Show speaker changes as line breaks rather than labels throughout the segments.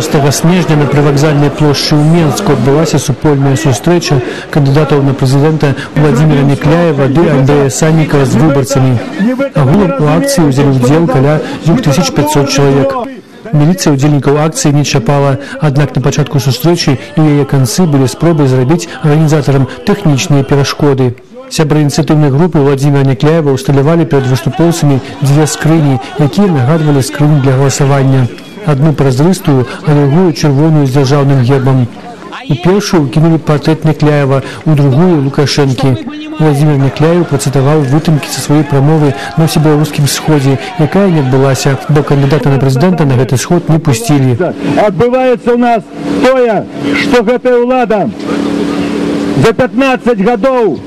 6 снежня на прывакзальнай плошчы ў Менску адбылася супольная сустрэча кандыдатаў на прэзідэнта Владимира Некляева ды Андрэя Саннікава з выбарцамі. Агулам у акцыі ўзялі ўдзел каля 2500 чалавек. Міліцыя ўдзельнікаў акцыі не чапала, аднак на пачатку сустрэчы і ў яе канцы былі спробы зрабіць арганізатарам тэхнічныя перашкоды. Сябры ініцыятыўнай групы Владимира Некляева усталявалі перад выступоўцамі дзве скрыні, якія нагадвалі скрыні для галасавання. Одну празрыстую, а другую чырвоную з дзяржаўным гербам. У першую кинули портрет Некляева, у другую – Лукашэнкі. Владимир Некляев працытаваў вытымкі са сваёй прамовы на ўсебеларускім сходзе, якая не адбылася, бо кандыдата на прэзідэнта на гэты сход не пусцілі.
Адбываецца ў нас тое, што гэтая ўлада за 15 гадоў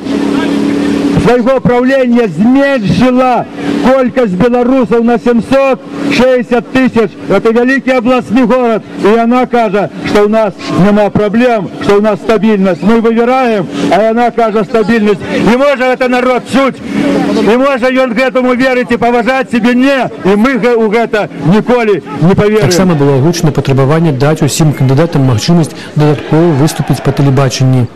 свайго правлення зменшила колькасць беларусаў на 760 тысяч. Это вялікі абласны город. И она кажа, что у нас нема проблем, что у нас стабильность. Мы выбираем, а она кажа стабильность. Не может это народ чуть. Не может он к этому верить и поважать себе. Не. И мы у гэта ніколі не поверим.
Так само было агучана патрабаванне даць усім кандыдатам магчымасць дадаткова выступіць па тэлебачанні.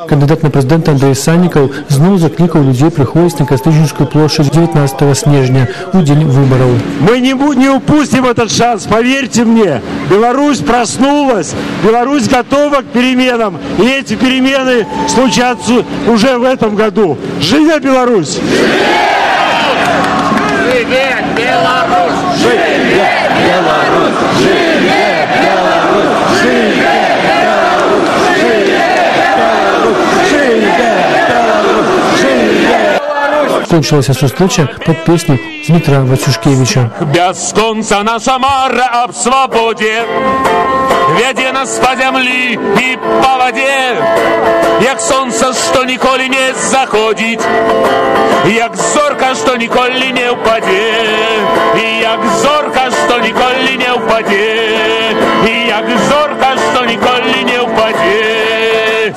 Кандидат на президента Андрей Санников зноў закликал людей приходить на Костычинскую площадь 19 снежня, у день выборов.
Мы не упустим этот шанс, поверьте мне. Беларусь проснулась, Беларусь готова к переменам. И эти перемены случатся уже в этом году. Живе Беларусь! Живе Беларусь! Живе Беларусь! Живе Беларусь! Живе!
Кончилась сустрэча под песню Дмитра Вацюшкевича.
Бясконца наша мара об свободе вядзе нас по зямлі і по воде, як сонца, што ніколі не заходзіць, як зорка, што ніколі не ўпадзе, і як зорка, што ніколі не ўпадзе, і як зорка, што ніколі не ўпадзе.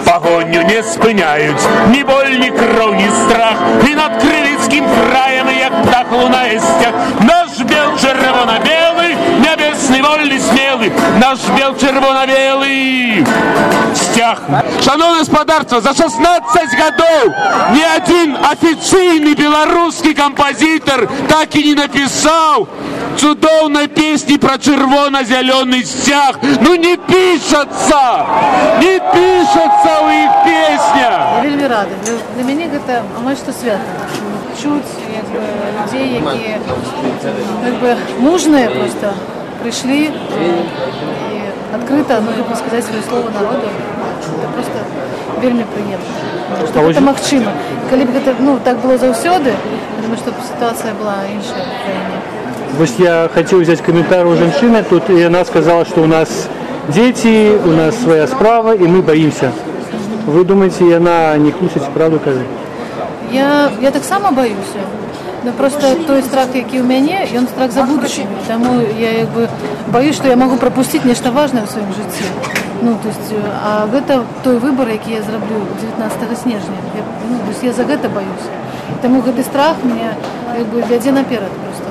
Погоню не спыняюць ні боль, ні кроў, ні страх, і над крывіцкім краем, як птах лунае сцяг, наш бел чырвона-белы, нябесны вольны смелы, наш бел чырвона-белы сцяг. Шановне гаспадарства, за 16 гадоў ні адзін афіцыйны беларускі кампазітар так і не напісаў цудоўнай песні пра чырвона-зялёны сцяг. Ну не пішацца! Не пішацца ў іх песня!
Я вельмі рада. Для мяне гэта амаль што свята. Чуць людзей, якія мужныя просто прыйшлі і адкрыта сказаць сваё слово народу. Это просто вельмі прыемна. Што гэта магчыма. Калі б гэта так было заўсёды, я думаю, што сітуацыя была іншая в краіне.
Вот я хотел взять комментарий у женщины тут, и она сказала, что у нас дети, у нас своя справа, и мы боимся. Вы думаете, она не кусить, правду кажет?
Я так само боюсь. Но просто той страх, який у мяне, ён страх за будущее. Тому я боюсь, что я могу пропустить нечто важное в своем житті. То есть, а гэта той выбор, який я зраблю 19 снежня. Я за гэта боюсь. Тому гэты страх меня вядзе наперад просто.